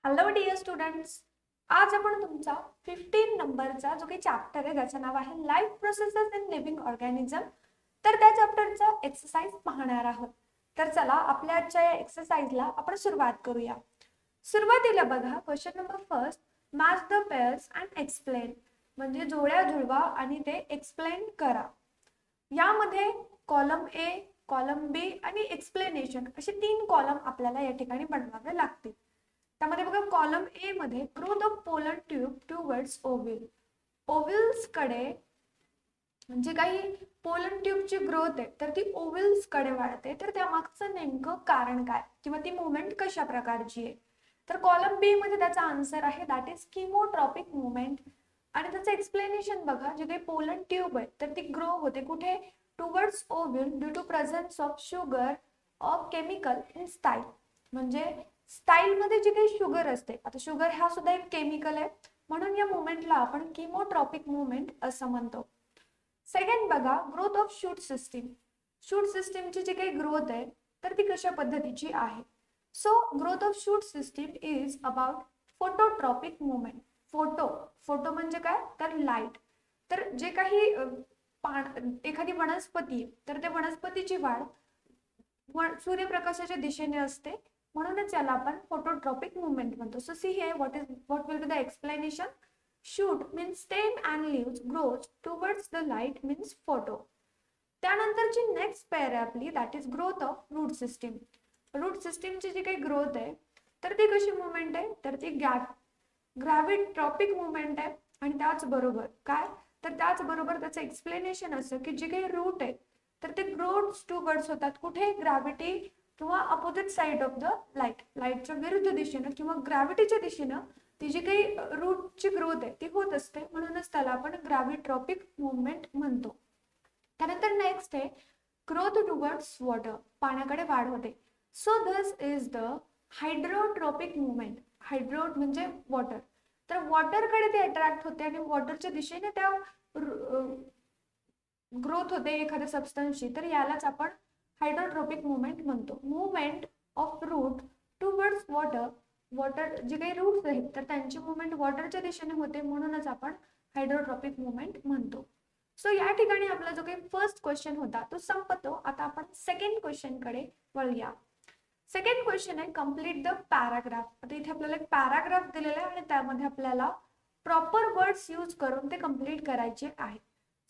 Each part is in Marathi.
हॅलो डिअर स्टुडंट्स, आज आपण तुमचा 15 नंबरचा जो काही चॅप्टर आहे त्याचं नाव आहे life processes in living organism. तर त्या चॅप्टरचा एक्सरसाइज पाहणार आहोत. तर चला आपल्या आजच्या या एक्सरसाइजला आपण सुरुवात करूया. सुरुवातीला बघा question number first, match the pairs and explain, म्हणजे जोड्या जुळवा आणि ते एक्सप्लेन करा. यामध्ये कॉलम ए, कॉलम बी आणि एक्सप्लेनेशन असे 3 कॉलम आपल्याला या ठिकाणी बनवावे लागतील. त्यामध्ये बघा कॉलम ए मध्ये growth of pollen tube towards ovule. ओव्हिल्स कडे म्हणजे काही पोलन ट्यूबची ग्रोथ आहे तर ती ओव्हिल्स कडे वाढते, तर त्यामागचं नेमकं कारण काय किंवा ती मुवमेंट कशा प्रकारची आहे. तर कॉलम बी मध्ये त्याचा आन्सर आहे दॅट इज किमोट्रॉपिक मुवमेंट. आणि त्याचं एक्सप्लेनेशन बघा, जे काही पोलन ट्यूब आहे तर ती ग्रो होते कुठे, towards ovule due to presence of sugar of chemical in style. म्हणजे स्टाईल मध्ये जी काही शुगर असते, आता शुगर हा सुद्धा एक केमिकल आहे, म्हणून या मुवमेंटला आपण किमोट्रॉपिक मुवमेंट असं म्हणतो. सेकंड बघा growth of shoot system. Shoot सिस्टीमची जी काही ग्रोथ आहे तर ती कशा पद्धतीची आहे. So growth of shoot system is about phototropic movement. Photo म्हणजे काय, तर लाईट. तर जे काही एखादी वनस्पती तर त्या वनस्पतीची वाढ सूर्यप्रकाशाच्या दिशेने असते, म्हणूनच याला आपण फोटोट्रॉपिक मुवमेंट म्हणतो. So see here what will be the explanation. Shoot means stem and leaves grows towards the light means photo. त्यानंतरची नेक्स्ट पेअर आहे आपली that is growth of root system. Root सिस्टीमची जी काही ग्रोथ आहे तर ती कशी मुवमेंट आहे, तर ती ग्रॅव्हिट्रॉपिक मुवमेंट आहे. आणि त्याचबरोबर काय, तर त्याचबरोबर त्याचं एक्सप्लेनेशन असं की जे काही रूट आहे तर ते ग्रोथ्स टुवर्ड्स होतात कुठे, ग्रॅव्हिटी किंवा opposite side of the light. लाईटच्या विरुद्ध दिशेनं किंवा ग्रॅव्हिटीच्या दिशेनं ती जी काही रूटची ग्रोथ आहे ती होत असते, म्हणूनच त्याला आपण ग्रॅव्हिट्रॉपिक मुवमेंट म्हणतो. त्यानंतर नेक्स्ट आहे ग्रोथ टुवर्ड्स वॉटर, पाण्याकडे वाढ होते. So this is the hydrotropic movement. Hydro म्हणजे वॉटर, तर वॉटरकडे ते अट्रॅक्ट होते आणि वॉटरच्या दिशेने त्या ग्रोथ होते एखाद्या सबस्टन्सची, तर यालाच आपण हायड्रोट्रॉपिक मुवमेंट म्हणतो. Movement of root towards water, water जे काही रूट्स आहेत तर त्यांची मुवमेंट वॉटरच्या दिशेने होते, म्हणूनच आपण हायड्रोट्रॉपिक मुवमेंट म्हणतो. सो या ठिकाणी आपला जो काही फर्स्ट क्वेश्चन होता तो संपतो. आता आपण सेकंड क्वेश्चन कडे वळूया. सेकंड क्वेश्चन आहे कम्प्लीट द पॅराग्राफ. आता इथे आपल्याला एक पॅराग्राफ दिलेला आहे आणि त्यामध्ये आपल्याला प्रॉपर वर्ड्स यूज करून ते कम्प्लीट करायचे आहे.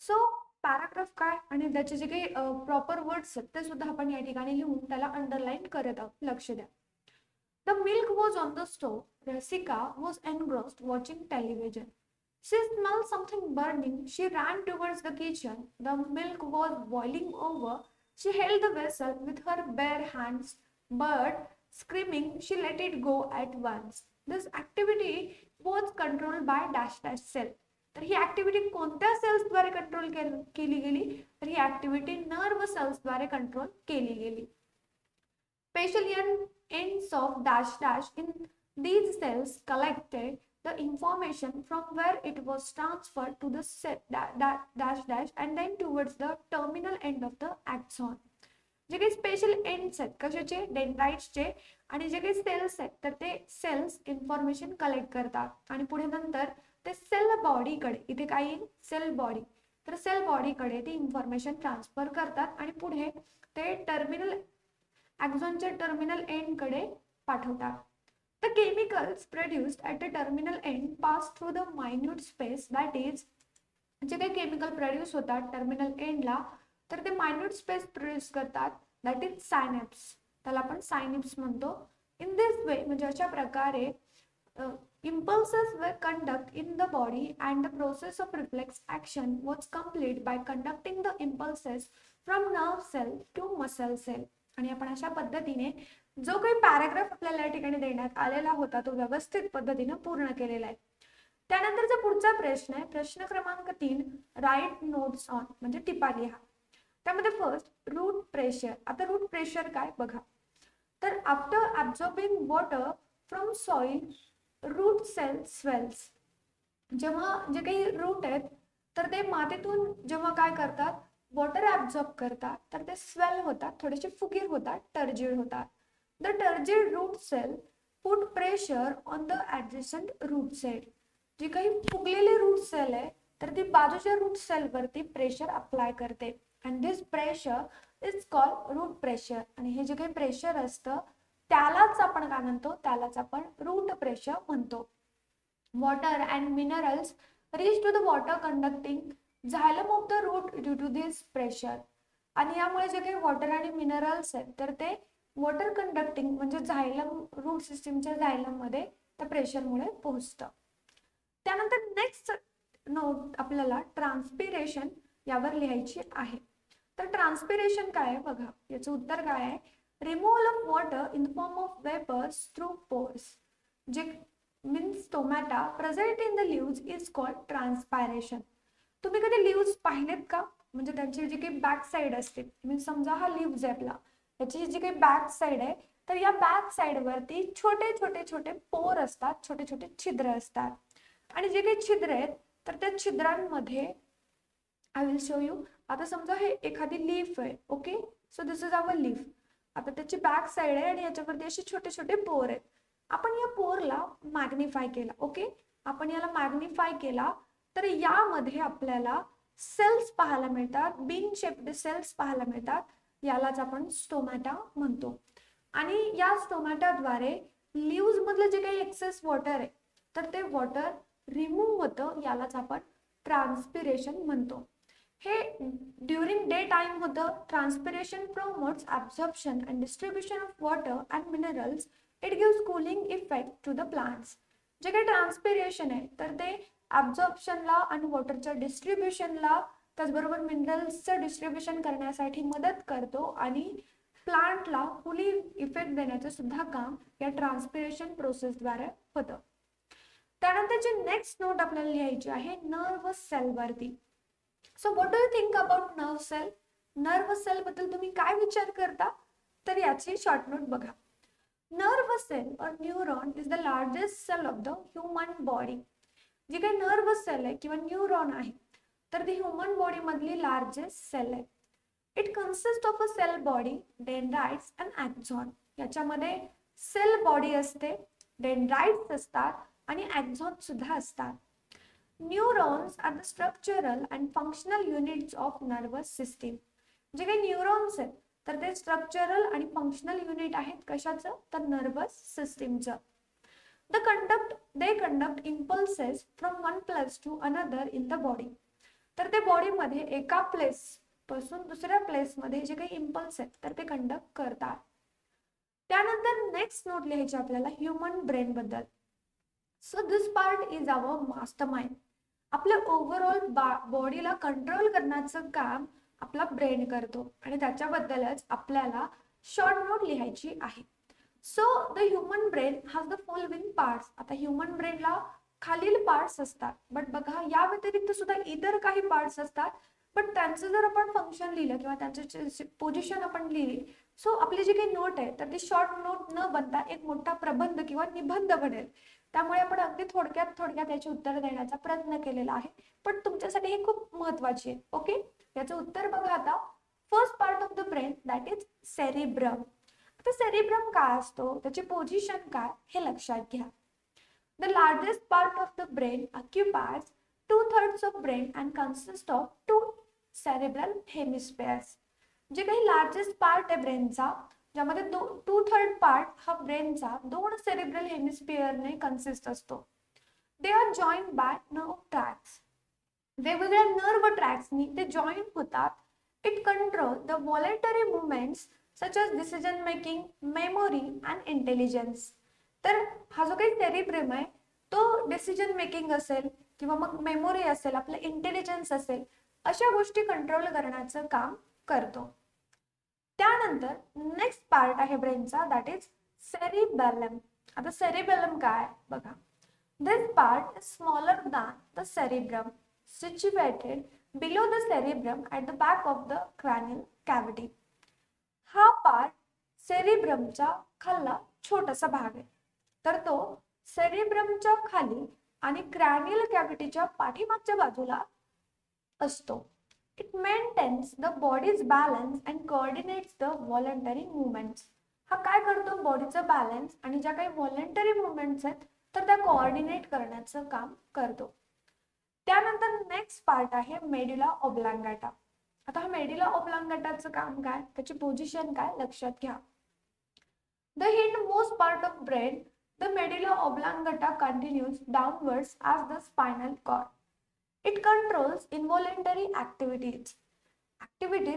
सो पॅराग्राफ काय आणि त्याचे जे काही प्रॉपर वर्ड्स आहेत ते सुद्धा आपण या ठिकाणी लिहून त्याला अंडरलाईन करत आहोत, लक्ष द्या. The milk was on the stove. Rasika was engrossed watching television. She smelled something burning. She ran towards the kitchen. The milk was boiling over. She held the vessel with her bare hands, but screaming, she let it go at once. This activity was controlled by dash dash cell. तर ही ऍक्टिव्हिटी कोणत्या सेल्सद्वारे कंट्रोल केली गेली, तर ही ऍक्टिव्हिटी नर्व सेल्सद्वारे कंट्रोल केली गेली. Special ends of dash dash in these cells collected the information from where it was transferred to the dash dash and then towards the terminal end of the axon. जे काही स्पेशल एंड्स आहेत कशाचे, डेंड्राइट्सचे, आणि जे काही सेल्स आहेत तर ते सेल्स इन्फॉर्मेशन कलेक्ट करतात आणि पुढे नंतर ते सेल बॉडीकडे, इथे काही सेल बॉडी, तर सेल बॉडीकडे ती इन्फॉर्मेशन ट्रान्सफर करतात आणि पुढे ते टर्मिनल ॲक्झॉनच्या टर्मिनल एंड कडे पाठवतात. The chemicals produced at the terminal end pass through the minute space that is, जे काही केमिकल प्रोड्यूस होतात टर्मिनल एंडला तर ते मायन्यूट स्पेस प्रोड्यूस करतात, दॅट इज सायनॅप्स. त्याला आपण सायनॅप्स म्हणतो. इन दिस वे म्हणजे अशा प्रकारे impulses were conducted in the body and the process of reflex action was complete by conducting the impulses from nerve cell to muscle cell. आणि आपण अशा पद्धतीने जो काही पॅराग्राफ आपल्याला या ठिकाणी देण्यात आलेला होता तो व्यवस्थित पद्धतीने पूर्ण केलेला आहे. त्यानंतरचा पुढचा प्रश्न आहे प्रश्न क्रमांक 3, राईट नोट्स ऑन, म्हणजे टिपा लिहा. त्यामध्ये फर्स्ट रूट प्रेशर. आता रूट प्रेशर काय बघा, तर after absorbing water from soil root cell swells. जेव्हा जे काही रूट आहेत तर ते मातीतून जेव्हा काय करतात, वॉटर ॲब्झॉर्ब करतात तर ते स्वेल होतात, थोडेसे फुगीर होतात, टर्जिड होतात. The turgid root cell put pressure on the adjacent root cell. जी काही फुगलेली रूट सेल आहे तर ती बाजूच्या रूट सेल वरती प्रेशर अप्लाय करते. And this pressure is called root pressure. आणि हे जे काही प्रेशर असतं त्यालाच आपण काय म्हणतो, त्यालाच आपण रूट प्रेशर म्हणतो. Water and minerals reach to the water conducting xylem of the root due to this pressure. आणि यामुळे जे काही वॉटर आणि मिनरल्स आहेत तर ते वॉटर कंडक्टिंग म्हणजे झायलम रूट सिस्टीमच्या झायलम मध्ये त्या प्रेशरमुळे पोहोचतं. त्यानंतर नेक्स्ट नोट आपल्याला ट्रान्सपिरेशन यावर लिहायची आहे. तर ट्रान्सपिरेशन काय आहे बघा, याचं उत्तर काय आहे, removal of water in the form of vapours through pores जे means stomata present in the leaves is called transpiration. तुम्ही कधी लीव्स पाहिलेत का? म्हणजे त्यांची जी काही बॅक साइड असते, मीन्स समजा हा लीव्स आहे आपला, त्याची जी काही बॅक साइड आहे तर या बॅक साइड वरती छोटे छोटे छोटे पोर असतात, छोटे छोटे छिद्र असतात. आणि जे काही छिद्र आहेत तर त्या छिद्रांमध्ये आय विल शो यू. आता समजा हे एखादी लीफ आहे, okay, so this is our leaf. आता त्याची बॅक साइड आहे आणि याच्यावरती असे छोटे छोटे पोर आहेत. आपण या पोरला मॅग्निफाय केला, ओके, आपण याला मॅग्निफाय केला तर यामध्ये आपल्याला सेल्स पाहायला मिळतात, बीन शेप्ड सेल्स पाहायला मिळतात. यालाच आपण स्टोमॅटा म्हणतो. आणि या स्टोमॅटाद्वारे लीव्स मधलं जे काही एक्सेस वॉटर आहे तर ते वॉटर रिमूव्ह होतं, यालाच आपण ट्रान्सपिरेशन म्हणतो. हे ड्युरिंग डे टाइम होतं. Transpiration promotes absorption and distribution of water and minerals. It gives cooling effect to the plants. जे काही ट्रान्सपिरेशन आहे तर ते ॲब्झॉर्प्शनला आणि वॉटरच्या डिस्ट्रीब्युशनला त्याचबरोबर मिनरल्सचं डिस्ट्रीब्युशन करण्यासाठी मदत करतो आणि प्लांटला कूलिंग इफेक्ट देण्याचं सुद्धा काम या ट्रान्सपिरेशन प्रोसेसद्वारे होतं. त्यानंतरची नेक्स्ट नोट आपल्याला लिहायची आहे नर्व सेल वरती. So what do you think about nerve cell? Nerve cell बद्दल तुम्ही काय विचार करता? तर याची शॉर्ट नोट बघा. नर्व सेल और neuron is the largest cell of the human body. जी काही नर्व सेल आहे किंवा न्यूरॉन आहे तर ती ह्युमन बॉडी मधली लार्जेस्ट सेल आहे. It consist of a cell body, dendrites and axon. याच्यामध्ये सेल बॉडी असते, डेंड्राइट्स असतात आणि ॲक्झॉन सुद्धा असतात. Neurons are the structural and functional units of nervous system. जे काही न्यूरॉन्स आहेत तर ते स्ट्रक्चरल आणि फंक्शनल युनिट आहेत कशाचं? तर नर्वस सिस्टीमचं. They conduct impulses from one place to another in the body. तर ते बॉडीमध्ये एका प्लेस पासून दुसऱ्या प्लेस मध्ये जे काही इम्पल्स आहेत तर ते कंडक्ट करतात. त्यानंतर नेक्स्ट नोट लिहायची आपल्याला ह्युमन ब्रेन बद्दल. So this part is our mastermind. आपल्या ओव्हरऑल बॉडीला कंट्रोल करण्याचं काम आपला ब्रेन करतो आणि त्याच्याबद्दलच आपल्याला शॉर्ट नोट लिहायची आहे. So the human brain has the following parts. आता ह्युमन ब्रेनला खालील पार्ट्स असतात, बट बघा या व्यतिरिक्त सुद्धा इतर काही पार्ट्स असतात, पण त्यांचं जर आपण फंक्शन लिहिलं किंवा त्यांची पोझिशन आपण लिहिली सो आपली जी काही नोट आहे तर ती शॉर्ट नोट न बनता एक मोठा प्रबंध किंवा निबंध बनेल. त्यामुळे आपण अगदी थोडक्यात याचे उत्तर देण्याचा प्रयत्न केलेला आहे, पण तुमच्यासाठी हे खूप महत्वाचे आहे. ओके, याचं उत्तर बघा. आता first part of the brain that is cerebrum. आता सेरिब्रम काय असतो, त्याची पोझिशन काय हे लक्षात घ्या. The largest part of the brain occupies 2/3 of brain and consists of 2 cerebral hemispheres. जे काही लार्जेस्ट पार्ट आहे ब्रेनचा ज्यामध्ये 2/3 पार्ट हा ब्रेनचा 2 सेरेब्रल हेमिस्फिअरने कन्सिस्ट असतो. They are joined by nerve tracts. वेगवेगळ्या नर्व ट्रॅक्सनी ते जॉईन होतात. It control the voluntary movements such as decision making, memory and intelligence. तर हा जो काही सेरिब्रम आहे तो डिसिजन मेकिंग असेल किंवा मग मेमोरी असेल, आपलं इंटेलिजन्स असेल, अशा गोष्टी कंट्रोल करण्याचं काम करतो. त्यानंतर नेक्स्ट पार्ट आहे ब्रेनचा दॅट इज सेरिबेलम. आता सेरिबेलम काय बघा. This part is smaller than the cerebrum, situated below the cerebrum at the back of the cranial cavity. हा पार्ट सेरिब्रमच्या खालला छोटासा भाग आहे, तर तो सेरिब्रमच्या खाली आणि क्रॅनियल कॅव्हिटीच्या पाठीमागच्या बाजूला असतो. It maintains the body's balance and coordinates the voluntary movements. हा काय करतो, बॉडीचं बॅलन्स आणि ज्या काही व्हॉलेंटरी मुवमेंट्स आहेत तर त्या कोऑर्डिनेट करण्याचं काम करतो. त्यानंतर नेक्स्ट पार्ट आहे मेड्युला ऑब्लांगाटा. आता हा मेड्युला ऑब्लांगाटाचं काम काय, त्याची पोझिशन काय लक्षात घ्या. The hindmost part of brain, the medulla oblongata continues downwards as the spinal cord. It controls involuntary activities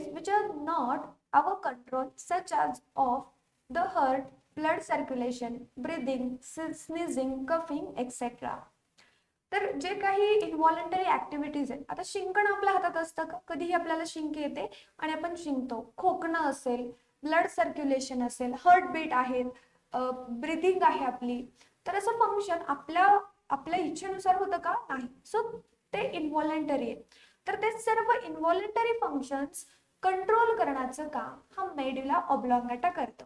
which are not our control, such as of the heart, blood circulation, breathing, sneezing, coughing, etc. तर जे काही इन्व्हॉलंटरी ऍक्टिव्हिटीज आहेत, आता शिंकणं आपल्या हातात असतं का, कधीही आपल्याला शिंक येते आणि आपण शिंकतो. खोकणं असेल, ब्लड सर्क्युलेशन असेल, हार्ट बीट आहे, ब्रिदिंग आहे आपली, तर असं फंक्शन आपल्या इच्छेनुसार होतं का, नाही. सो ते इन्व्हॉलंटरी आहे. तर ते सर्व इन्व्हॉलंटरी फंक्शन्स कंट्रोल करण्याचं काम हा मेड्युला ऑब्लॉंगाटा करतो.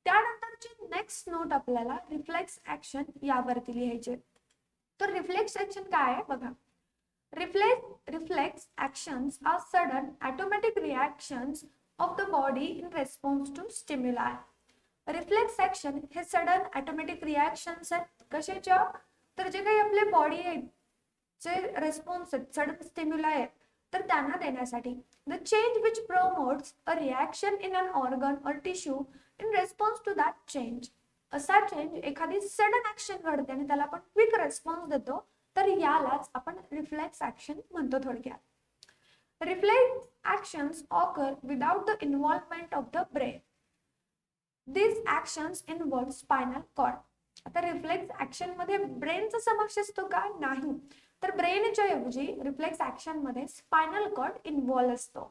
त्यानंतरची नेक्स्ट नोट आपल्याला रिफ्लेक्स ऍक्शन यावरती लिहायचे. तर रिफ्लेक्स ऍक्शन काय आहे बघा. Reflex actions are sudden automatic reactions of the body in response to stimuli. Reflex action हे सडन ऑटोमॅटिक रिॲक्शन्स आहेत. कशाच्या, तर जे काही आपले बॉडी आहे जे रिस्पॉन्स आहेत, सडन स्टिम्युलाई आहेत, तर त्यांना देण्यासाठी. The change which promotes a reaction in an organ और tissue in response to that change. असा चेंज, एखादी सडन ऍक्शन घडते आणि त्याला आपण क्विक रिस्पॉन्स देतो, तर यालाच आपण रिफ्लेक्स ऍक्शन म्हणतो थोडक्यात. Reflex actions occur without the involvement of the brain. These actions involve spinal cord. आता रिफ्लेक्स ऍक्शन मध्ये ब्रेनचा समावेश असतो का, नाही. तर ब्रेनच्या ऐवजी रिफ्लेक्स ऍक्शन मध्ये स्पायनल कॉर्ड इन्व्हॉल्व असतो.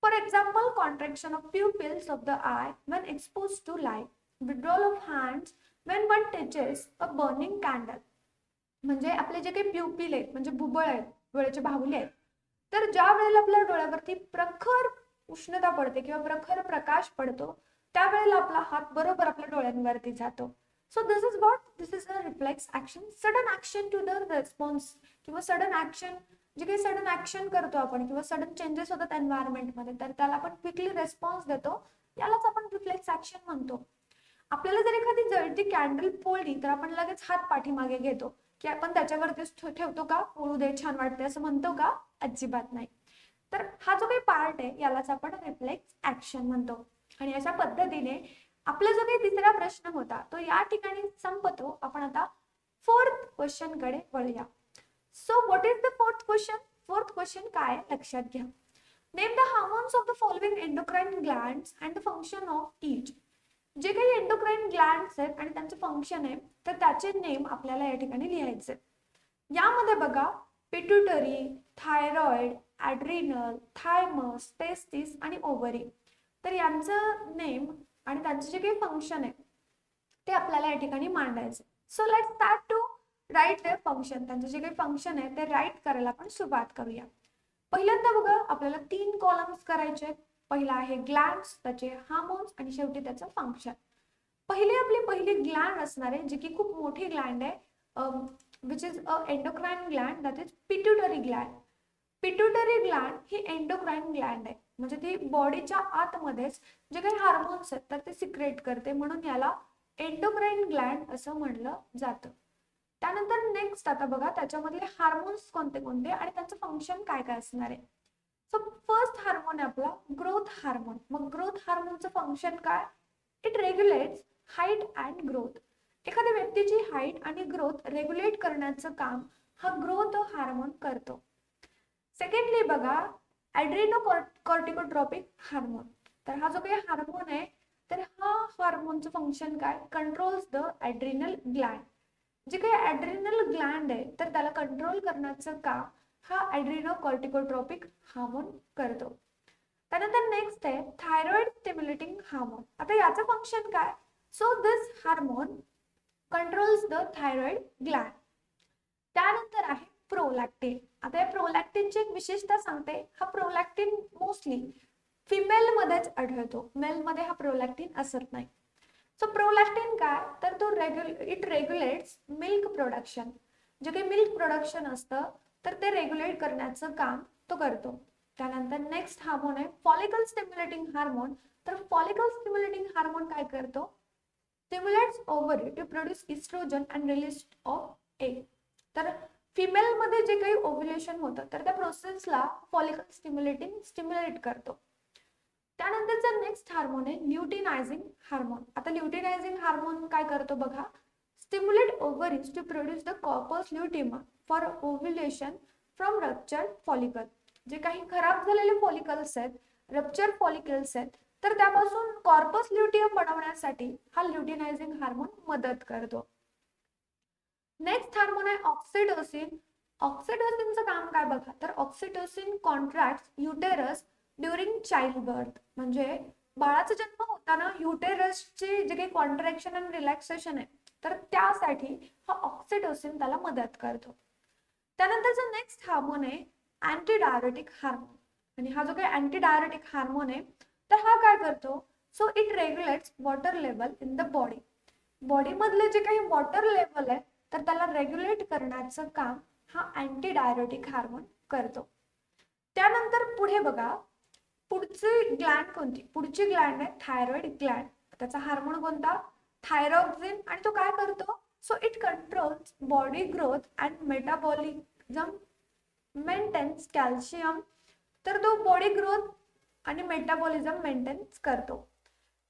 For example, contraction of pupils of the eye when exposed to light, withdrawal of hands when one touches a burning candle. म्हणजे आपले जे काही प्युपिल आहेत, म्हणजे बुबळ आहेत, डोळ्याचे बाहुले आहेत, तर ज्या वेळेला आपल्या डोळ्यावरती प्रखर उष्णता पडते किंवा प्रखर प्रकाश पडतो, त्यावेळेला आपला हात बरोबर आपल्या डोळ्यांवरती जातो. So this is a reflex action, sudden action to the response, किंवा सडन ऍक्शन, जे काही सडन ऍक्शन करतो आपण किंवा सडन चेंजेस होतात एन्व्हायरमेंटमध्ये, तर त्याला आपण क्विकली रिस्पॉन्स देतो, यालाच आपण रिफ्लेक्स ऍक्शन म्हणतो. आपल्याला जर एखादी जळती कॅन्डल पोळली तर आपण लगेच हात पाठीमागे घेतो, की आपण त्याच्यावरतीच ठेवतो का, पोळू दे, छान वाटते असं म्हणतो का, अजिबात नाही. तर हा जो काही पार्ट आहे यालाच आपण रिफ्लेक्स ऍक्शन म्हणतो. आणि अशा पद्धतीने आपला जो काही तिसरा प्रश्न होता तो या ठिकाणी संपतो. आपण आता फोर्थ क्वेश्चन कडे वळूया. So what is the fourth question. Fourth question काय लक्षात घ्या. Name the hormones of the following endocrine glands and the function of each. जे काही एंडोक्राइन ग्लँड्स आहेत आणि त्यांचे फंक्शन आहे तर त्याचे नेम आपल्याला या ठिकाणी लिहायचे. यामध्ये बघा, pituitary, thyroid, adrenal, thymus, testis आणि ओव्हरी. तर यांचं नेम आणि त्यांचे जे काही फंक्शन आहे ते आपल्याला या ठिकाणी मांडायचे. So let's start to write their function. त्यांचे जे काही फंक्शन आहे ते राईट करायला आपण सुरुवात करूया. पहिल्यांदा बघा, आपल्याला 3 कॉलम्स करायचे. पहिला आहे ग्लँड्स, त्याचे हार्मोन्स आणि शेवटी त्याचं फंक्शन. पहिली ग्लँड असणार आहे जी की खूप मोठी ग्लँड आहे, which is a endocrine Gland, that is pituitary Gland. Pituitary Gland he endocrine Gland आहे, म्हणजे ती बॉडीच्या आतमध्येच जे काही हार्मोन्स आहेत तर ते सिक्रेट करते, म्हणून याला एंडोक्राइन ग्लँड असं म्हणलं जातं. त्यानंतर नेक्स्ट आता बघा, त्याच्यामधले हार्मोन्स कोणते कोणते आणि त्यांचं फंक्शन काय काय असणार आहे. सो फर्स्ट हार्मोन आहे आपला ग्रोथ हार्मोन. मग ग्रोथ हार्मोनचं फंक्शन काय, इट रेग्युलेट्स हाईट अँड ग्रोथ. एखाद्या व्यक्तीची हाईट आणि ग्रोथ रेग्युलेट करण्याचं काम हा ग्रोथ हार्मोन करतो. सेकंडली बघा, ॲड्रिनोकॉर्टिकोट्रॉपिक हार्मोन. तर हा जो काही हार्मोन आहे तर हा हार्मोनचं फंक्शन काय, कंट्रोल्स द ॲड्रिनल ग्लँड. जे काही ॲड्रिनल ग्लँड आहे तर त्याला कंट्रोल करण्याचं काम हा ॲड्रिनोकॉर्टिकोट्रॉपिक हार्मोन करतो. त्यानंतर नेक्स्ट आहे थायरॉइड स्टिम्युलेटिंग हार्मोन. आता याचं फंक्शन काय, so this hormone controls the thyroid Gland. त्यानंतर आहे प्रोलॅक्टिन. आता या प्रोलॅक्टिनची एक विशेषता सांगते. हा प्रोलॅक्टिन मोस्टली फिमेल मध्येच आढळतो, मेल मध्ये हा प्रोलॅक्टिन असत नाही. सो प्रोलॅक्टिन काय, तर तो इट रेग्युलेट्स मिल्क प्रोडक्शन. जे काही मिल्क प्रोडक्शन असतं तर ते रेग्युलेट करण्याचं काम तो करतो. त्यानंतर नेक्स्ट हार्मोन आहे फॉलिकल स्टिम्युलेटिंग हार्मोन. तर फॉलिकल स्टिम्युलेटिंग हार्मोन काय करतो, stimulates ovary to produce estrogen and release of egg. तर फिमेल मध्ये जे काही ओव्ह्युलेशन होतं तर त्या प्रोसेसला फॉलिकल स्टिम्युलेट करतो. त्यानंतरचा नेक्स्ट हार्मोन आहे ल्युटिनायझिंग हार्मोन. आता ल्युटिनायझिंग हार्मोन काय करतो बघा, stimulate ovaries to produce the corpus luteum for ovulation from ruptured follicle. जे काही खराब झालेले फॉलिकल्स आहेत, रप्चर फॉलिकल्स आहेत, तर त्यापासून कॉर्पस ल्युटियम बनवण्यासाठी हा ल्युटिनायझिंग हार्मोन मदत करतो. नेक्स्ट हार्मोन आहे ऑक्सिटोसिन. ऑक्सिटोसिनचं काम काय बघा, तर oxytocin contracts uterus during child birth. म्हणजे बाळाचा जन्म होताना युटेरसचे जे काही कॉन्ट्रॅक्शन आणि रिलॅक्सेशन आहे तर त्यासाठी हा ऑक्सिटोसिन त्याला मदत करतो. त्यानंतरचा नेक्स्ट हार्मोन आहे अँटीडायरेटिक हार्मोन. आणि हा जो काही अँटीडायरेटिक हार्मोन आहे तर हा काय करतो, so it रेग्युलेट्स water level in the body. Body मधले जे काही वॉटर लेवल आहे तर त्याला रेग्युलेट करण्याचं काम हा अँटीडायरेटिक हार्मोन करतो. त्यानंतर पुढे बघा, पुढची ग्लँड कोणती, पुढची ग्लँड आहे थायरॉइड ग्लँड. त्याचा हार्मोन कोणता, थायरॉक्सिन. आणि तो काय करतो, so it controls body growth and metabolism, maintains calcium. तर तो बॉडी ग्रोथ आणि मेटाबॉलिझम मेंटेन्स करतो.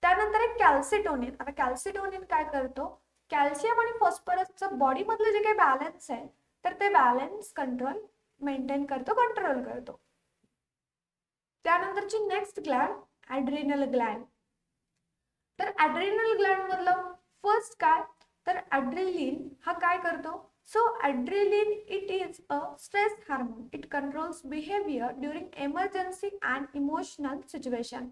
त्यानंतर एक कॅल्सिटोनिन. आता कॅल्सिटोनिन काय करतो, कॅल्शियम आणि फॉस्फरसचं बॉडी मधले जे काही बॅलन्स आहे तर ते बॅलन्स कंट्रोल मेंटेन करतो, कंट्रोल करतो. त्यानंतरची नेक्स्ट ग्लँड ॲड्रिनल ग्लँड. तर ॲड्रिनल ग्लँड मधलं फर्स्ट काय, तर ॲड्रिलिन हा काय करतो, so adrenaline it is a stress hormone. It controls behaviour during emergency and emotional situation.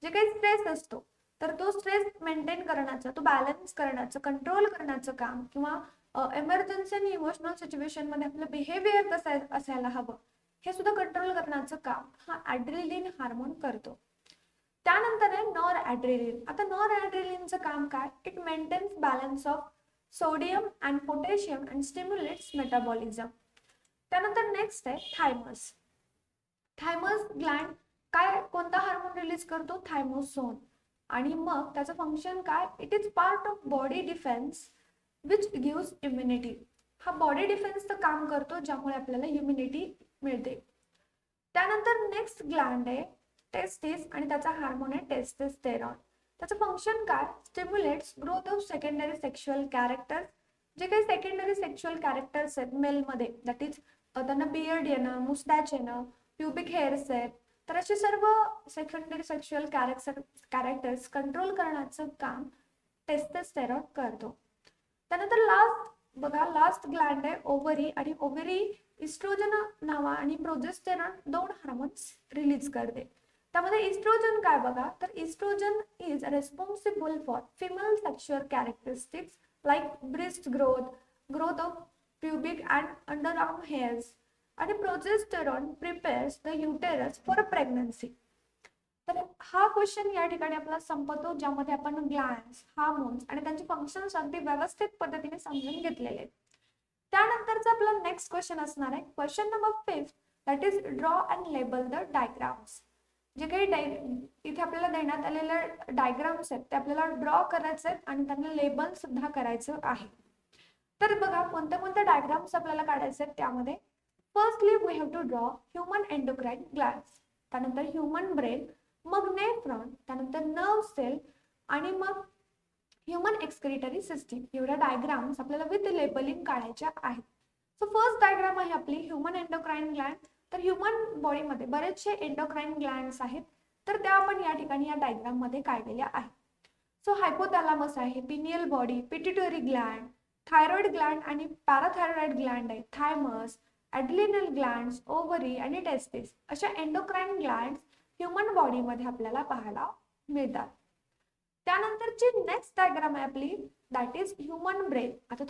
जे काही स्ट्रेस असतो तर तो स्ट्रेस मेंटेन करण्याचं, तो बॅलन्स करण्याचं, कंट्रोल करण्याचं काम, किंवा इमर्जन्सी आणि इमोशनल सिच्युएशन मध्ये आपलं बिहेवियर कसं असायला हवं हे सुद्धा कंट्रोल करण्याचं काम हा ॲड्रिलिन हार्मोन करतो. त्यानंतर आहे नॉर ॲड्रिलिन. आता नॉर ॲड्रिलिनचं काम काय, it maintains balance of sodium and potassium and stimulates metabolism. त्यानंतर नेक्स्ट आहे थायमस. थायमस ग्लँड काय, कोणता हार्मोन रिलीज करतो, थायमोसोन. आणि मग त्याचं फंक्शन काय, it is part of body defence which gives immunity. हा बॉडी डिफेन्सचं काम करतो ज्यामुळे आपल्याला इम्युनिटी मिळते. त्यानंतर नेक्स्ट ग्लँड आहे टेस्टिस आणि त्याचा हार्मोन आहे टेस्टोस्टेरॉन. त्याचं फंक्शन काय, stimulates growth of secondary sexual characters. जे काही सेकंडरी सेक्शुअल कॅरेक्टर्स आहेत मेलमध्ये, दॅट इज त्यांना बियर्ड येणं, मुस्टॅच येणं, प्युबिक हेअर्स आहेत, तर असे सर्व सेकंडरी सेक्शुअल कॅरेक्टर्स कंट्रोल करण्याचं काम टेस्टोस्टेरॉन करतो. त्यानंतर लास्ट बघा, लास्ट ग्लँड आहे ओव्हरी. आणि ओव्हरी इस्ट्रोजन नावा आणि प्रोजेस्टेरॉन दोन हार्मोन्स रिलीज करते. त्यामध्ये इस्ट्रोजन काय बघा, तर estrogen is responsible for female sexual characteristics like breast growth, growth of pubic and underarm hairs. आणि progesterone prepares the uterus for pregnancy. तर हा क्वेश्चन या ठिकाणी आपला संपतो, ज्यामध्ये आपण ग्लँड्स, हार्मोन्स आणि त्यांचे फंक्शन्स अगदी व्यवस्थित पद्धतीने समजून घेतलेले आहेत. त्यानंतरचा आपला नेक्स्ट क्वेश्चन असणार आहे question number 5, that is draw and label the diagrams. जे काही इथे आपल्याला देण्यात आलेले डायग्राम्स आहेत ते आपल्याला ड्रॉ करायचे आहेत आणि त्यांना लेबल सुद्धा करायचं आहे. तर बघा कोणत्या कोणत्या डायग्राम्स आपल्याला काढायचे आहेत. त्यामध्ये firstly we have to draw human endocrine glands, त्यानंतर ह्युमन ब्रेन, मग नेफ्रॉन, त्यानंतर नर्व सेल आणि मग ह्युमन एक्सक्रिटरी सिस्टीम. एवढ्या डायग्राम्स आपल्याला विथ लेबलिंग काढायच्या आहेत. सो फर्स्ट डायग्राम आहे आपली ह्युमन एंडोक्राइन ग्लँड. तर ह्युमन बॉडीमध्ये बरेचसे एंडोक्राइन ग्लँड्स आहेत तर त्या आपण या ठिकाणी या डायग्राम मध्ये काढलेल्या आहेत. सो हायपोथॅलॅमस आहे, pineal body, pituitary Gland, thyroid Gland आणि पॅराथायरॉइड ग्लँड आहे, थायमस, ॲड्रिनल ग्लँड्स, ओव्हरी आणि टेस्टिस. अशा एंडोक्राइन ग्लँड्स ह्युमन बॉडीमध्ये आपल्याला पाहायला मिळतात. त्यानंतरची नेक्स्ट डायग्राम आहे आपली दॅट इज ह्युमन ब्रेन. आता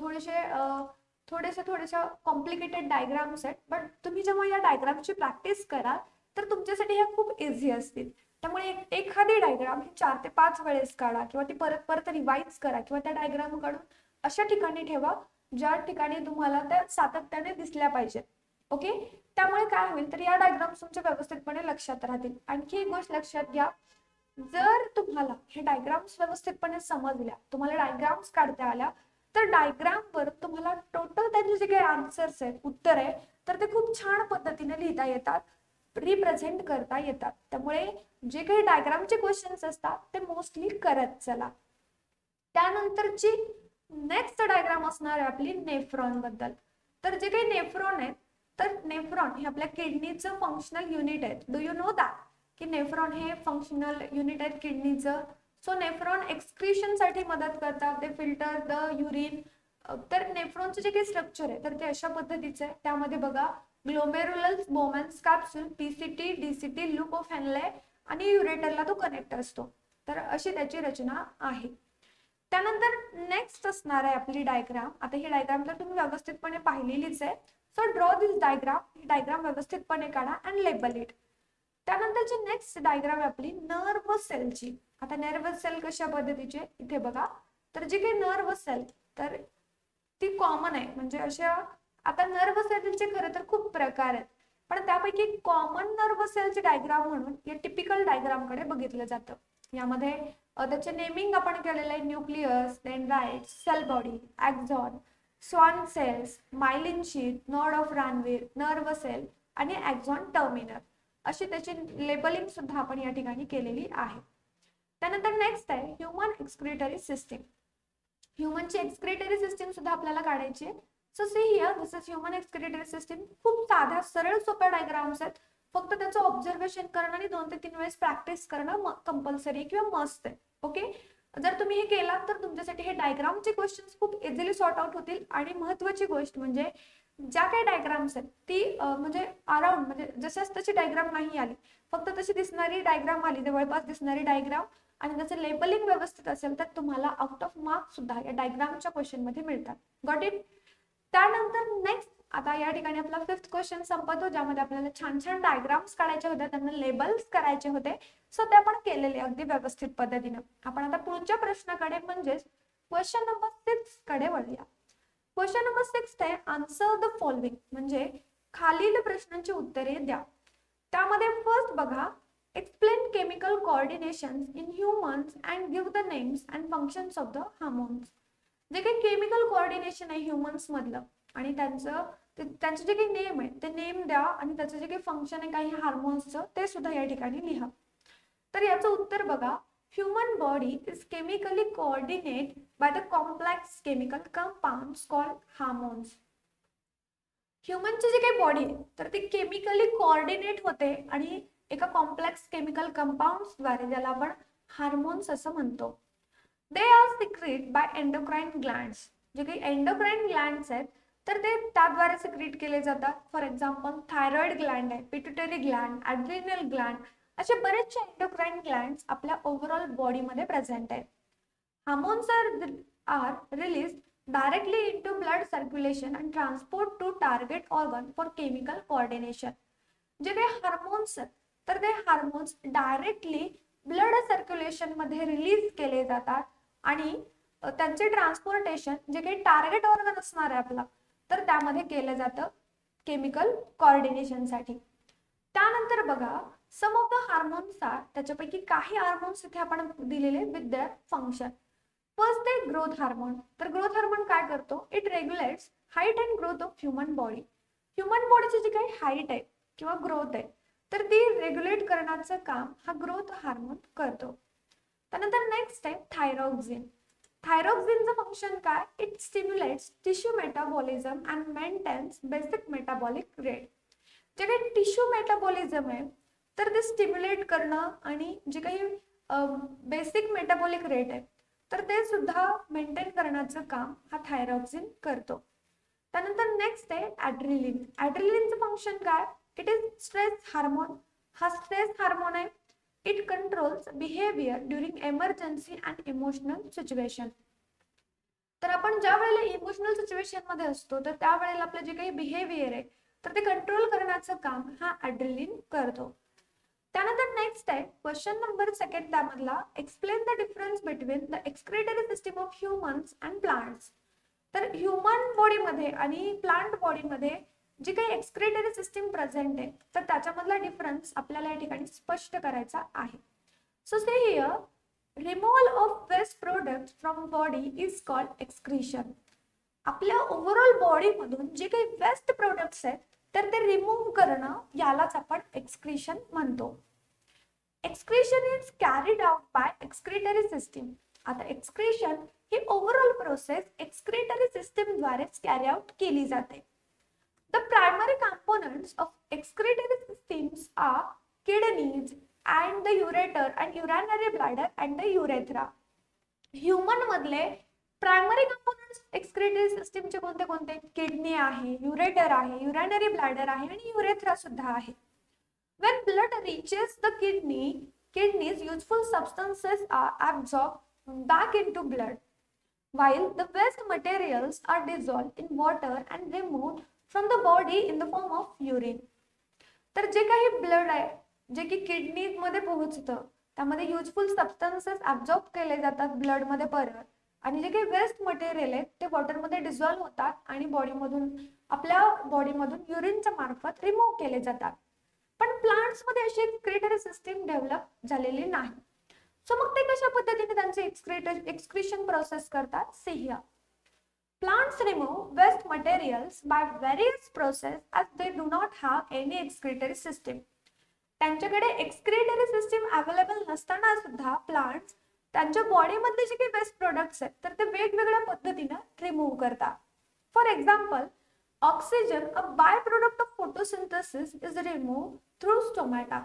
थोडेसे कॉम्प्लिकेटेड डायग्राम्स आहेत, बट तुम्ही जेव्हा या डायग्रामची प्रॅक्टिस कराल तर तुमच्यासाठी ह्या खूप इझी असतील. त्यामुळे एखादी डायग्राम ही 4 ते 5 वेळेस काढा किंवा ती परत परत रिवाइज करा किंवा त्या डायग्राम काढून अशा ठिकाणी ठेवा ज्या ठिकाणी तुम्हाला त्या सातत्याने दिसल्या पाहिजेत. ओके, त्यामुळे काय होईल तर या डायग्राम्स तुमच्या व्यवस्थितपणे लक्षात राहतील. आणखी एक गोष्ट लक्षात घ्या, जर तुम्हाला हे डायग्राम्स व्यवस्थितपणे समजल्या, तुम्हाला डायग्राम्स काढता आल्या, तर डायग्राम वर तुम्हाला टोटल त्यांचे जे काही आन्सर्स आहेत, उत्तर आहे, तर ते खूप छान पद्धतीने लिहिता येतात, रिप्रेझेंट करता येतात. त्यामुळे जे काही डायग्रामचे क्वेश्चन्स असतात ते मोस्टली करत चला. त्यानंतरची नेक्स्ट डायग्राम असणार आहे आपली नेफ्रॉन बद्दल. तर जे काही नेफ्रॉन आहेत, तर नेफ्रॉन हे आपल्या किडनीचं फंक्शनल युनिट आहे. डू यू नो दॅट की नेफ्रॉन हे फंक्शनल युनिट आहे किडनीचं. सो नेफ्रॉन एक्सक्रीशन साठी मदत करतात, ते फिल्टर द युरिन. तर नेफ्रॉनचं जे काही स्ट्रक्चर आहे तर ते अशा पद्धतीचं आहे. त्यामध्ये बघा glomerulus Bowman's capsule, PCT, DCT, loop of Henle आणि युरेटरला तो कनेक्ट असतो. तर अशी त्याची रचना आहे. त्यानंतर नेक्स्ट असणार आहे आपली डायग्राम. आता ही डायग्राम तर तुम्ही व्यवस्थितपणे पाहिलेलीच आहे. सो ड्रॉ दिस डायग्राम, ही डायग्राम व्यवस्थितपणे काढा अँड लेबल इट. त्यानंतरची नेक्स्ट डायग्राम आहे आपली नर्व सेलची. आता नर्व सेल कशा पद्धतीचे इथे बघा. तर जी काही नर्व सेल तर ती कॉमन आहे, म्हणजे अशा आता नर्व सेलचे खरं तर खूप प्रकार आहेत, पण त्यापैकी कॉमन नर्व सेलचे डायग्राम म्हणून या टिपिकल डायग्राम कडे बघितलं जातं. यामध्ये त्याचे नेमिंग आपण केलेलं आहे, nucleus, dendrites, cell body, axon, Schwann cells, myelin sheath, node of Ranvier, nerve cell आणि ॲक्झॉन टर्मिनल, अशी त्याची लेबलिंग सुद्धा आपण या ठिकाणी केलेली आहे. त्यानंतर नेक्स्ट आहे ह्यूमन एक्सक्रिटरी सिस्टीम. ह्यूमनची एक्सक्रिटरी सिस्टीम सुद्धा आपल्याला काढायची आहे. So see here, this is human excretory system. खूप साध्या सरळ सोप्या डायग्राम्स आहेत, फक्त त्याचं ऑब्झर्वेशन करणं आणि 2 ते 3 वेळेस प्रॅक्टिस करणं कंपल्सरी किंवा मस्ट आहे. ओके, जर तुम्ही हे केलात तर तुमच्यासाठी हे डायग्रामचे क्वेश्चन्स खूप इझिली सॉर्ट आउट होतील. आणि महत्त्वाची गोष्ट म्हणजे ज्या काही डायग्राम्स आहेत ती म्हणजे अराउंड, म्हणजे जशाच त्याची डायग्राम नाही आली, फक्त तशी दिसणारी डायग्राम आली, जवळपास दिसणारी डायग्राम, आणि त्याचं लेबलिंग व्यवस्थित असेल तर तुम्हाला आउट ऑफ मार्क्स सुद्धा या डायग्रामच्या क्वेश्चन मध्ये मिळतात. Got it. त्यानंतर नेक्स्ट आता या ठिकाणी आपला 5th क्वेश्चन संपतो, ज्यामध्ये आपल्याला छान छान डायग्राम्स काढायचे होते, त्यांना लेबल्स करायचे होते. सो ते आपण केलेले अगदी व्यवस्थित पद्धतीने. आपण आता पुढच्या प्रश्नाकडे म्हणजेच क्वेश्चन नंबर 6 कडे वळूया. क्वेश्चन नंबर 6 आहे आन्सर द फॉलोइंग, म्हणजे खालील प्रश्नांची उत्तरे द्या. त्यामध्ये फर्स्ट बघा, explain chemical coordinations in humans and give the names and functions of the hormones. जे काही केमिकल कोऑर्डिनेशन आहे ह्यूमन्स मधलं आणि त्यांचे जे काही नेम आहे ते नेम द्या, आणि त्याचं जे काही फंक्शन आहे काही हार्मोन्सचं ते सुद्धा या ठिकाणी लिहा. तर याचं उत्तर बघा, human body is chemically coordinate by the complex chemical compounds called hormones. ह्यूमनची जी काही बॉडी आहे तर ती केमिकली कोऑर्डिनेट होते आणि एका कॉम्प्लेक्स केमिकल कंपाऊंड्स द्वारे, ज्याला आपण हार्मोन्स असं म्हणतो. They are secrete bye endocrine glands. जे काही एंडोक्राइन ग्लँड्स आहेत तर ते त्याद्वारे सिक्रीट केले जातात. फॉर एक्झाम्पल थायरॉइड ग्लँड आहे, पिट्युटरी ग्लँड, ॲड्रिनल ग्लँड, असे बरेचसे एंडोक्राइन ग्लँड्स आपल्या ओव्हरऑल बॉडीमध्ये प्रेझेंट आहेत. Hormones are released directly into blood circulation and transport to target organ for chemical coordination. जे काही हार्मोन्स आहेत तर ते हार्मोन्स डायरेक्टली ब्लड सर्क्युलेशन मध्ये रिलीज केले जातात आणि त्यांचे ट्रान्सपोर्टेशन जे काही टार्गेट ऑर्गन असणार आहे आपला तर त्यामध्ये केलं जातं केमिकल कोऑर्डिनेशन साठी. त्यानंतर बघा, सम ऑफ द हार्मोन्स आर, त्याच्यापैकी काही हार्मोन्स इथे आपण दिलेले विथ देअर फंक्शन. फर्स्ट आहे ग्रोथ हार्मोन. तर ग्रोथ हार्मोन काय करतो, it रेग्युलेट्स height and growth of human body. Human बॉडीची जी काही हाईट आहे किंवा ग्रोथ आहे तर ती रेग्युलेट करण्याचं काम हा ग्रोथ हार्मोन करतो. त्यानंतर नेक्स्ट आहे थायरॉक्सिन. थायरॉक्सिनचं फंक्शन काय, it stimulates tissue metabolism and maintains basic metabolic rate. जे काही टिश्यू मेटाबॉलिझम आहे तर ते स्टिम्युलेट करणं आणि जे काही बेसिक मेटाबॉलिक रेट आहे तर ते सुद्धा मेंटेन करण्याचं काम हा थायरॉक्सिन करतो. त्यानंतर नेक्स्ट आहे ॲड्रिलिन. ॲड्रिलिनचं फंक्शन काय, इट इज स्ट्रेस हार्मोन. हा स्ट्रेस हार्मोन आहे. It controls behaviour during emergency and emotional situation. तर आपण ज्या वेळेला इमोशनल सिच्युएशन मध्ये असतो तर त्यावेळेला आपलं जे काही बिहेवियर आहे तर ते कंट्रोल करण्याचं काम हा ॲड्रिलिन करतो. त्यानंतर नेक्स्ट आहे क्वेश्चन नंबर 2 त्यामधला, explain the difference between the excretory system of humans and plants. तर ह्युमन बॉडीमध्ये आणि प्लांट बॉडीमध्ये जी काही एक्सक्रेटरी सिस्टीम प्रेझेंट आहे तर त्याच्यामधला डिफरन्स आपल्याला या ठिकाणी स्पष्ट करायचा आहे. So say here removal of waste product from body is called excretion. आपल्या ओव्हरऑल बॉडीमधून जे काही वेस्ट प्रोडक्ट्स आहेत तर ते रिमूव्ह करणं यालाच आपण एक्सक्रीशन म्हणतो. Excretion is carried out by excretory system. आता एक्सक्रीशन ही ओव्हरऑल प्रोसेस एक्सक्रीटरी सिस्टीम द्वारेच कॅरी आउट केली जाते. The primary components of excretory systems are kidneys and the ureter and urinary bladder and the urethra. Human मधले प्रायमरी कंपोनेंट्स एक्सक्रीटरी सिस्टीमचे कोणते कोणते? किडनी आहे, युरेटर आहे, युरिनरी ब्लॅडर आहे आणि युरेथ्रा सुद्धा आहे. When blood reaches the kidneys useful substances are absorbed back into blood, while the waste materials are dissolved in water and removed from the body in the form of urine. तर जे काही ब्लड आहे जे की किडनी मध्ये पोहोचतं त्यामध्ये युजफुल सबस्टन्सेस ऍब्झॉर्ब केले जातात ब्लड मध्ये परत, आणि जे काही वेस्ट मटेरियल आहे ते वॉटर मध्ये डिझॉल्व्ह होतात आणि बॉडीमधून आपल्या बॉडीमधून युरिनच्या मार्फत रिमूव्ह केले जातात. पण प्लांट्स मध्ये अशी एक्सक्रीटरी सिस्टीम डेव्हलप झालेली नाही. सो मग ते कशा पद्धतीने त्यांचे एक्सक्रीशन प्रोसेस करतात? See here. Plants remove waste materials by various process as they do not have any excretory system. त्यांच्याकडे एक्सक्रीटरी सिस्टीम अवेलेबल नसताना सुद्धा प्लांट्स त्यांच्या बॉडीमधले जे काही वेस्ट प्रोडक्ट्स आहेत तर ते वेगवेगळ्या पद्धतीने रिमूव्ह करतात. For example, oxygen a by product of photosynthesis is remove through stomata.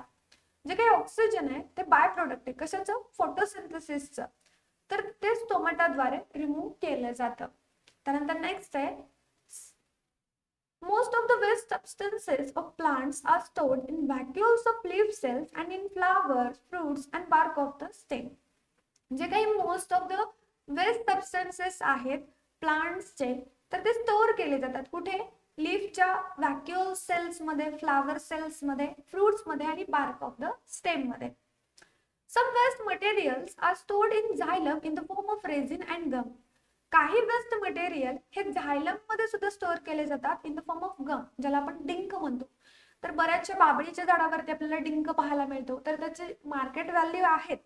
जे काही ऑक्सिजन आहे ते बाय प्रोडक्ट आहे कशाचं? फोटोसिंथेसिसचं. तर ते स्टोमॅटाद्वारे रिमूव्ह केलं जातं. त्यानंतर नेक्स्ट आहे, most of the waste substances of plants are stored in vacuoles of leaf cells and in flowers, fruits and bark of the stem. जे काही most of the waste substances आहेत प्लांट्सचे तर ते स्टोअर केले जातात कुठे? लीफच्या व्हॅक्युअल सेल्स मध्ये, फ्लावर सेल्स मध्ये, फ्रुट्स मध्ये आणि बार्क ऑफ द स्टेम मध्ये. Some waste materials are stored in xylem in the form of resin and gum. काही वेस्ट मटेरियल हे झायलम मध्ये सुद्धा स्टोअर केले जातात in the form of gum, ज्याला आपण डिंक म्हणतो. तर बऱ्याचशा बाबळीच्या झाडावरती आपल्याला डिंक पाहायला मिळतो तर त्याचे मार्केट व्हॅल्यू आहेत,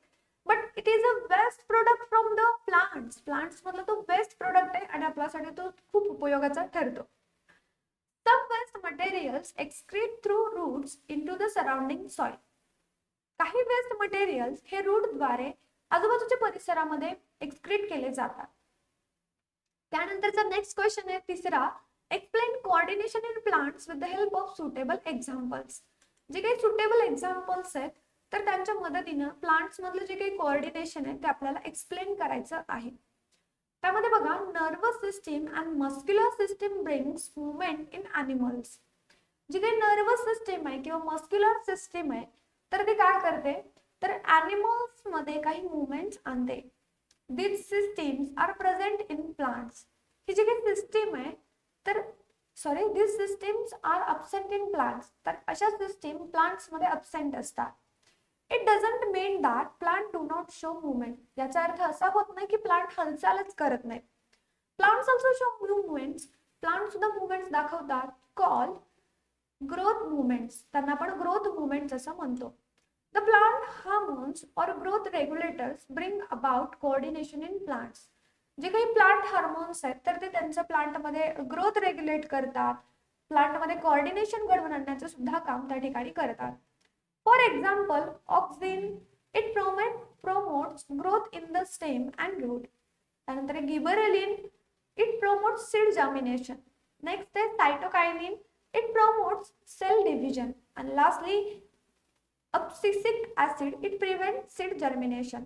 but it is a waste product from the plants. Plants मधला तो वेस्ट प्रोडक्ट आहे आणि आपल्यासाठी तो खूप उपयोगाचा ठरतो. Some waste materials excrete through roots into the surrounding soil. काही वेस्ट मटेरियल्स हे रूट द्वारे आजूबाजूच्या परिसरामध्ये एक्सक्रीट केले जातात. त्यानंतरचा नेक्स्ट क्वेश्चन आहे तिसरा, explain coordination in plants with the help of suitable examples. जे काही सुटेबल एक्झाम्पल्स आहेत तर त्यांच्या मदतीने प्लांट्स मधलं जे काही कोऑर्डिनेशन आहे ते आपल्याला एक्सप्लेन करायचं आहे. त्यामध्ये बघा, nervous system and muscular system brings movement in animals. जी काही नर्वस सिस्टीम आहे किंवा मस्क्युलर सिस्टीम आहे तर ते काय करते? तर ॲनिमल्स मध्ये काही मुवमेंट्स आणते. These systems are present in plants. ही जी काही सिस्टीम आहे तर these systems are absent in plants. तर अशा सिस्टीम प्लांट्स मध्ये अब्सेंट असतात. It doesn't mean that plant do not show movement. याचा अर्थ असा होत नाही की प्लांट हालचालच करत नाही. Plants also show movements. Plant सुद्धा मुवमेंट्स दाखवतात. Called growth movements. त्यांना आपण ग्रोथ मुवमेंट्स असं म्हणतो. The plant hormones or growth regulators bring about coordination in plants. जे काही प्लांट हार्मोन्स आहेत तर ते त्यांच्या प्लांट मध्ये ग्रोथ रेग्युलेट करतात, प्लांट मध्ये कोऑर्डिनेशन घडवून आणण्याचं सुद्धा काम त्या ठिकाणी करतात. For example, auxin it promotes growth in the stem and root. त्यानंतर gibberellin it promotes seed germination. Next आहे cytokinin it promotes cell division. and lastly abscisic acid it prevents seed germination.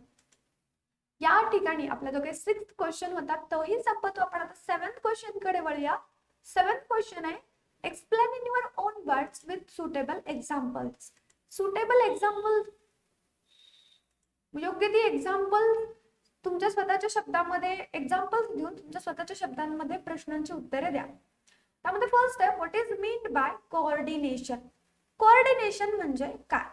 या ठिकाणी आपला जो काही 6th क्वेश्चन होता तोही संपतो. आपण आता 7th क्वेश्चन कडे वळूया. 7th क्वेश्चन आहे, explain in your on words with suitable examples. Suitable example, योग्य ती एक्झाम्पल तुमच्या स्वतःच्या शब्दामध्ये एक्झाम्पल्स देऊन तुमच्या स्वतःच्या शब्दांमध्ये प्रश्नांची उत्तरे द्या. त्यामध्ये फर्स्ट आहे, what is mean by coordination. Coordination म्हणजे काय?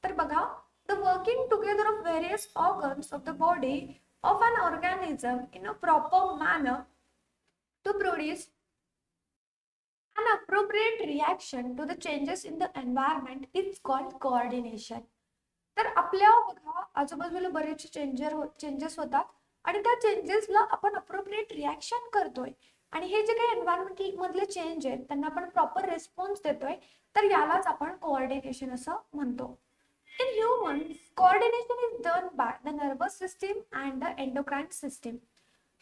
तर बघा, the working together of various organs of the body of an organism in a proper manner to produce An appropriate reaction to the changes in the environment is called coordination. तर आपल्या बघा आजूबाजूला बरेचसे चेंजेस होतात आणि त्या चेंजेसला आपण अप्रोप्रिएट रिॲक्शन करतोय आणि हे जे काही एन्व्हायरमेंटल मधले चेंज आहेत त्यांना आपण प्रॉपर रिस्पॉन्स देतोय, तर यालाच आपण कोऑर्डिनेशन असं म्हणतो. In humans, coordination is done by the nervous system and the endocrine system.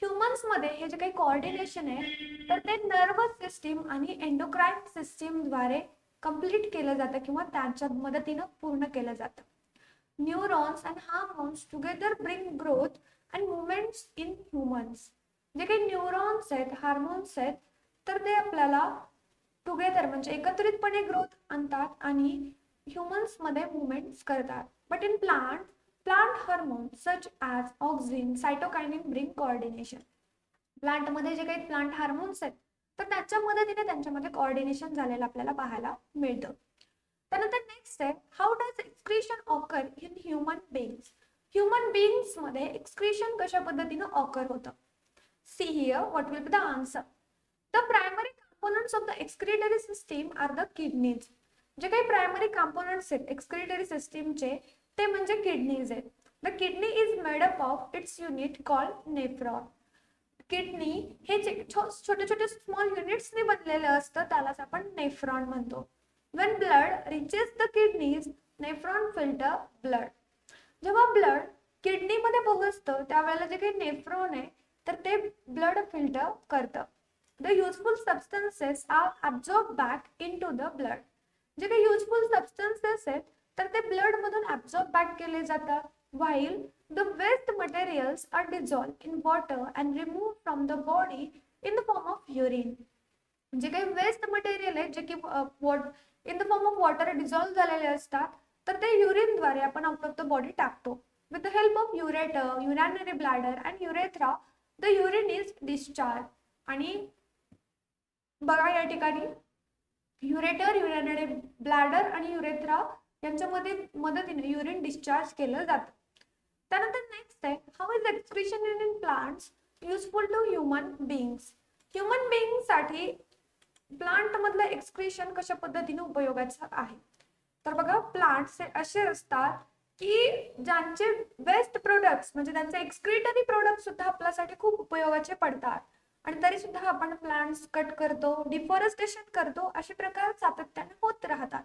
Humans मध्ये हे जे काही कोऑर्डिनेशन आहे तर ते नर्वस सिस्टीम आणि एंडोक्राइन सिस्टीम द्वारे कंप्लीट केलं जातं किंवा त्यांच्या मदतीनं पूर्ण केलं जातं. Neurons and hormones together bring growth and movements in humans. जे काही न्यूरॉन्स आहेत, हार्मोन्स आहेत, तर ते आपल्याला टुगेदर म्हणजे एकत्रितपणे ग्रोथ आणतात आणि ह्युमन्स मध्ये मुवमेंट्स करतात. But in plant hormones such as auxin, cytokinin bring coordination. प्लांटमध्ये जे काही प्लांट हार्मोन्स आहेत तर त्याच्या मदतीने त्यांच्यामध्ये कोऑर्डिनेशन झालेलं आपल्याला पाहायला मिळतं. त्यानंतर नेक्स्ट आहे, how does excretion occur in human beings. Human beings मध्ये एक्सक्रीशन कशा पद्धतीनं ऑकर होतं. See here what will be the answer. The primary components of the excretory system are the kidneys. जे काही प्रायमरी कंपोनेंट्स आहेत एक्सक्रीटरी सिस्टीमचे ते म्हणजे किडनीज आहेत. The kidney is made up of its unit called nephron. Kidney हे छोटे छोटे स्मॉल युनिट्सने बनलेलं असतं, त्यालाच आपण नेफ्रॉन म्हणतो. When blood reaches the kidneys, nephron filter blood. जेव्हा ब्लड किडनीमध्ये पोहोचतं त्यावेळेला जे काही नेफ्रॉन आहे तर ते ब्लड फिल्टर करतं. The useful substances are absorbed back into the blood. जे काही युजफुल सबस्टन्सेस आहेत तर ते ब्लड मधून ऍब्सॉर्ब बॅक केले जातात. While the waste materials are dissolved in water and removed from the body in the form of urine. जे काही वेस्ट मटेरियल आहे जे की in the form of water dissolve झालेले असतात तर ते युरिनद्वारे आपण आउट ऑफ द बॉडी टाकतो. With the help of ureter, urinary bladder and urethra the urine is discharge. आणि बघा या ठिकाणी युरेटर, युरॅनरी ब्लॅडर आणि युरेथ्रा यांच्यामध्ये मदतीने युरिन डिस्चार्ज केलं जातं. त्यानंतर नेक्स्ट आहे, how is excretion in plants useful to human beings. Human being साठी प्लांट मधलं एक्सक्रीशन कशा पद्धतीने उपयोगाचं आहे. तर बघा प्लांट्स असे असतात की ज्यांचे वेस्ट प्रोडक्ट्स म्हणजे त्यांचे एक्सक्रीटरी प्रोडक्ट सुद्धा आपल्यासाठी खूप उपयोगाचे पडतात आणि तरी सुद्धा आपण प्लांट्स कट करतो, डिफॉरेस्टेशन करतो, असे प्रकार सातत्याने होत राहतात.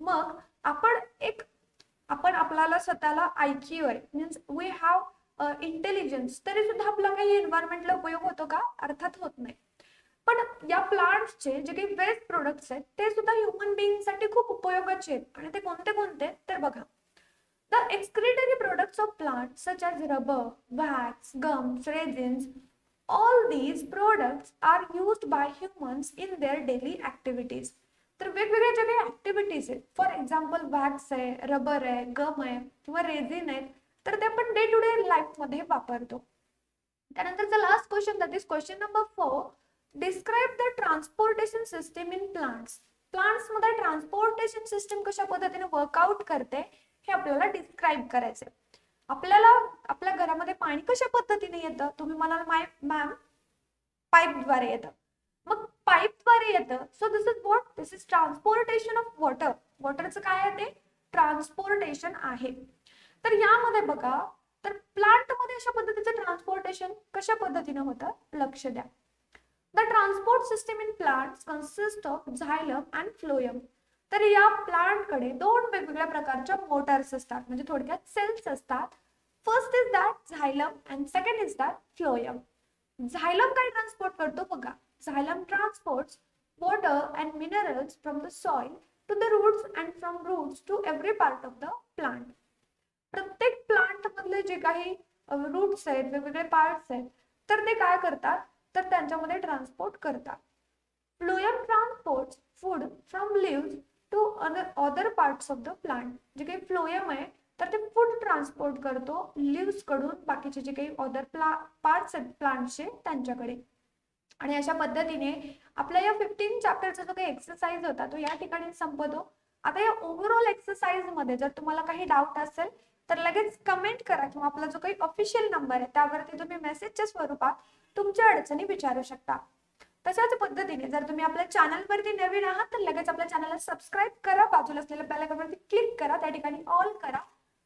मग आपण आपल्याला स्वतःला IQ आहे, मीन्स वी हॅव इंटेलिजन्स, तरी सुद्धा आपला काही एन्व्हायरमेंटला उपयोग होतो का? अर्थात होत नाही. पण या प्लांट्सचे जे काही वेस्ट प्रोडक्ट्स आहेत ते सुद्धा ह्युमन बीइंग साठी खूप उपयोगाचे आहेत आणि ते कोणते कोणते तर बघा. The excretory products of plant such as rubber, wax, gums, resins, all these products are used by humans in their daily activities. तर वेगवेगळ्या ज्या काही ऍक्टिव्हिटीज आहेत, फॉर एक्झाम्पल वॅक्स आहे, रबर आहे, गम आहे किंवा रेझिन आहेत, तर ते आपण डे टू डे लाईफ मध्ये वापरतो. त्यानंतरचा last question, that is question number 4. Describe the transportation system in plants. Plants मध्ये ट्रान्सपोर्टेशन सिस्टीम कशा पद्धतीने वर्कआउट करते हे आपल्याला डिस्क्राइब करायचे. आपल्याला आपल्या घरामध्ये पाणी कशा पद्धतीने येतं, तुम्ही म्हणाल मॅम पाईपद्वारे येतं. मग पाईपद्वारे येतं, so this is what, this is transportation of water. वॉटरचं काय आहे ते ट्रान्सपोर्टेशन आहे. तर यामध्ये बघा, तर प्लांट मध्ये अशा पद्धतीचं ट्रान्सपोर्टेशन कशा पद्धतीने होतं लक्ष द्या. The transport system in plants consists of xylem and phloem. तर या प्लांट कडे दोन वेगवेगळ्या प्रकारच्या मोटर्स असतात, म्हणजे थोडक्यात सेल्स असतात. First is that xylem and second is that phloem. Xylem काय ट्रान्सपोर्ट करतो बघा. Xylem transports water and minerals from the soil to the roots and from roots to every part of the plant. प्रत्येक प्लांट मधले जे काही रूट्स आहेत, वेगवेगळे पार्ट्स आहेत, तर ते काय करतात तर त्यांच्यामध्ये ट्रान्सपोर्ट करतात. Phloem transports food from leaves to other parts of the plant. जे काही फ्लोएम आहे तर ते फूड ट्रान्सपोर्ट करतो लीव्स कडून बाकीचे जे काही अदर पार्ट्स आहेत प्लांटचे त्यांच्याकडे. आणि अशा पद्धतीने आपल्या या 15 चॅप्टरचा जो काही एक्सरसाइज होता तो या ठिकाणी संपतो. आता या ओव्हरऑल एक्सरसाइज मध्ये जर तुम्हाला काही डाऊट असेल तर लगेच कमेंट करा किंवा आपला जो काही ऑफिशियल नंबर आहे त्यावरती तुम्ही मेसेजच्या स्वरूपात तुमच्या अडचणी विचारू शकता. तशाच पद्धतीने जर तुम्ही आपल्या चॅनलवरती नवीन आहात तर लगेच आपल्या चॅनलला सबस्क्राईब करा, बाजूला असलेल्या बेल आयकॉनवरती क्लिक करा, त्या ठिकाणी ऑल करा,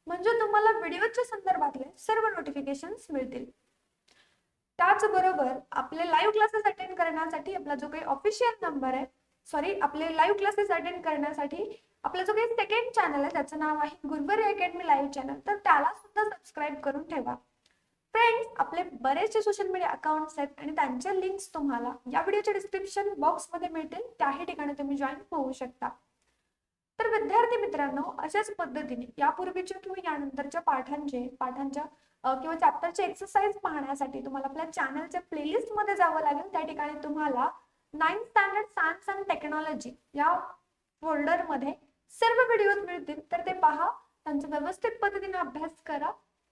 म्हणजे तुम्हाला व्हिडिओच्या संदर्भातले सर्व नोटिफिकेशन्स मिळतील. त्याचबरोबर आपले लाईव्ह क्लासेस अटेंड करण्यासाठी आपला जो काही ऑफिशियल नंबर आहे, आपले लाईव्ह क्लासेस अटेंड करण्यासाठी आपला जो काही सेकंड चॅनल आहे त्याचं नाव आहे गुरुवारी अकॅडमी लाईव्ह चॅनल, तर त्याला सुद्धा सबस्क्राईब करून ठेवा. फ्रेंड्स, आपले बरेचसे सोशल मीडिया अकाउंट्स आहेत आणि त्यांच्या लिंक्स तुम्हाला या व्हिडिओच्या डिस्क्रिप्शन बॉक्समध्ये मिळतील, त्याही ठिकाणी तुम्ही जॉईन होऊ शकता. तर विद्यार्थी मित्रांनो, अशाच पद्धतीने यापूर्वीच्या किंवा यानंतरच्या पाठांच्या किंवा चॅप्टरचे एक्सरसाइज पाहण्यासाठी तुम्हाला आपल्या चॅनलच्या प्लेलिस्ट मध्ये जावं लागेल. त्या ठिकाणी तुम्हाला 9th standard science and technology या फोल्डर मध्ये सर्व व्हिडिओज मिळतील, तर ते पहा, त्यांचा व्यवस्थित पद्धतीने अभ्यास करा.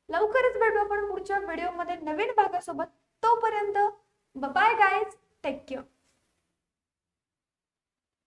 लवकरच भेटू आपण पुढच्या व्हिडिओमध्ये नवीन भागासोबत. तोपर्यंत बाय गाईज, टेक केअर.